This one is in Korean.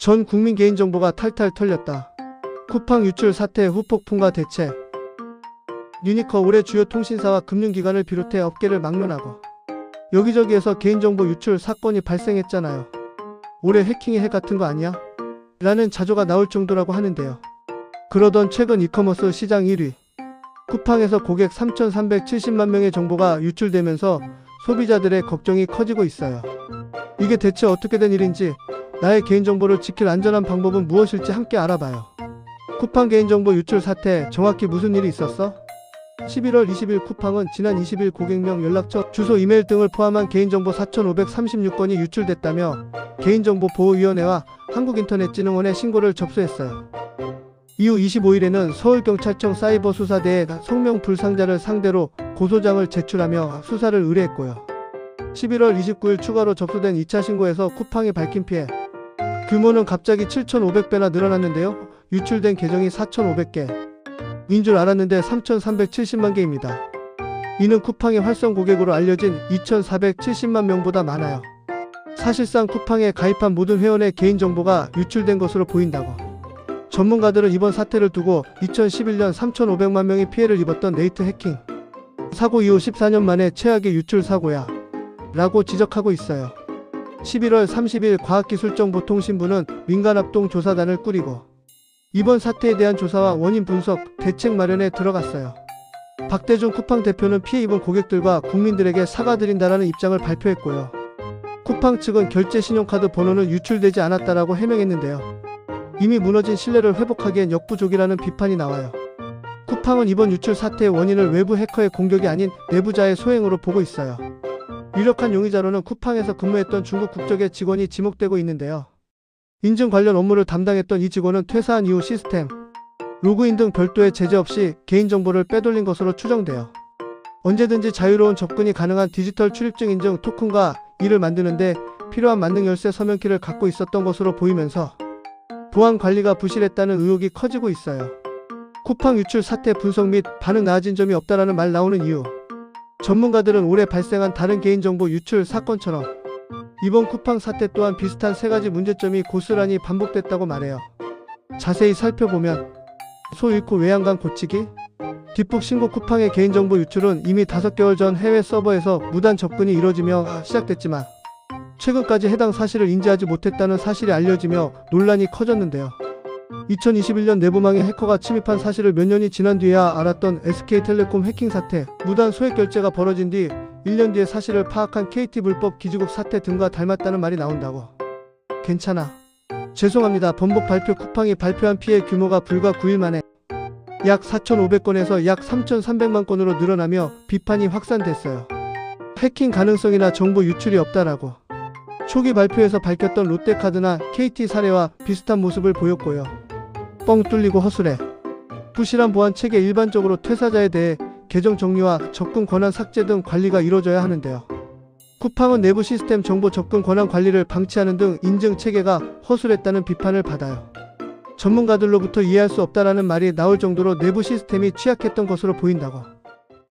전 국민 개인정보가 탈탈 털렸다. 쿠팡 유출 사태 후폭풍과 대책. 유니커 올해 주요 통신사와 금융기관을 비롯해 업계를 막론하고 여기저기에서 개인정보 유출 사건이 발생했잖아요. 올해 해킹의 해 같은 거 아니야? 라는 자조가 나올 정도라고 하는데요. 그러던 최근 이커머스 시장 1위 쿠팡에서 고객 3,370만 명의 정보가 유출되면서 소비자들의 걱정이 커지고 있어요. 이게 대체 어떻게 된 일인지, 나의 개인정보를 지킬 안전한 방법은 무엇일지 함께 알아봐요. 쿠팡 개인정보 유출 사태, 정확히 무슨 일이 있었어? 11월 20일 쿠팡은 지난 20일 고객명, 연락처, 주소, 이메일 등을 포함한 개인정보 4,536건이 유출됐다며 개인정보보호위원회와 한국인터넷진흥원에 신고를 접수했어요. 이후 25일에는 서울경찰청 사이버수사대에 성명 불상자를 상대로 고소장을 제출하며 수사를 의뢰했고요. 11월 29일 추가로 접수된 2차 신고에서 쿠팡이 밝힌 피해 규모는 갑자기 7,500배나 늘어났는데요. 유출된 계정이 4,500개 인 줄 알았는데 3,370만 개입니다. 이는 쿠팡의 활성 고객으로 알려진 2,470만 명보다 많아요. 사실상 쿠팡에 가입한 모든 회원의 개인정보가 유출된 것으로 보인다고. 전문가들은 이번 사태를 두고 2011년 3,500만 명이 피해를 입었던 네이트 해킹 사고 이후 14년 만에 최악의 유출 사고야 라고 지적하고 있어요. 11월 30일 과학기술정보통신부는 민간합동조사단을 꾸리고 이번 사태에 대한 조사와 원인 분석, 대책 마련에 들어갔어요. 박대중 쿠팡 대표는 피해 입은 고객들과 국민들에게 사과드린다라는 입장을 발표했고요. 쿠팡 측은 결제 신용카드 번호는 유출되지 않았다라고 해명했는데요. 이미 무너진 신뢰를 회복하기엔 역부족이라는 비판이 나와요. 쿠팡은 이번 유출 사태의 원인을 외부 해커의 공격이 아닌 내부자의 소행으로 보고 있어요. 유력한 용의자로는 쿠팡에서 근무했던 중국 국적의 직원이 지목되고 있는데요. 인증 관련 업무를 담당했던 이 직원은 퇴사한 이후 시스템, 로그인 등 별도의 제재 없이 개인정보를 빼돌린 것으로 추정돼요. 언제든지 자유로운 접근이 가능한 디지털 출입증 인증 토큰과 이를 만드는데 필요한 만능 열쇠 서명키를 갖고 있었던 것으로 보이면서 보안 관리가 부실했다는 의혹이 커지고 있어요. 쿠팡 유출 사태 분석 및 반응 나아진 점이 없다라는 말 나오는 이유. 전문가들은 올해 발생한 다른 개인정보 유출 사건처럼 이번 쿠팡 사태 또한 비슷한 세 가지 문제점이 고스란히 반복됐다고 말해요. 자세히 살펴보면 소 잃고 외양간 고치기, 뒷북 신고. 쿠팡의 개인정보 유출은 이미 5개월 전 해외 서버에서 무단 접근이 이뤄지며 시작됐지만 최근까지 해당 사실을 인지하지 못했다는 사실이 알려지며 논란이 커졌는데요. 2021년 내부망에 해커가 침입한 사실을 몇 년이 지난 뒤에야 알았던 SK텔레콤 해킹 사태, 무단 소액 결제가 벌어진 뒤 1년 뒤에 사실을 파악한 KT 불법 기지국 사태 등과 닮았다는 말이 나온다고. 괜찮아. 죄송합니다. 번복 발표. 쿠팡이 발표한 피해 규모가 불과 9일 만에 약 4,500건에서 약 3,300만 건으로 늘어나며 비판이 확산됐어요. 해킹 가능성이나 정보 유출이 없다라고. 초기 발표에서 밝혔던 롯데카드나 KT 사례와 비슷한 모습을 보였고요. 뻥 뚫리고 허술해. 부실한 보안 체계. 일반적으로 퇴사자에 대해 계정 정리와 접근 권한 삭제 등 관리가 이루어져야 하는데요. 쿠팡은 내부 시스템 정보 접근 권한 관리를 방치하는 등 인증 체계가 허술했다는 비판을 받아요. 전문가들로부터 이해할 수 없다라는 말이 나올 정도로 내부 시스템이 취약했던 것으로 보인다고.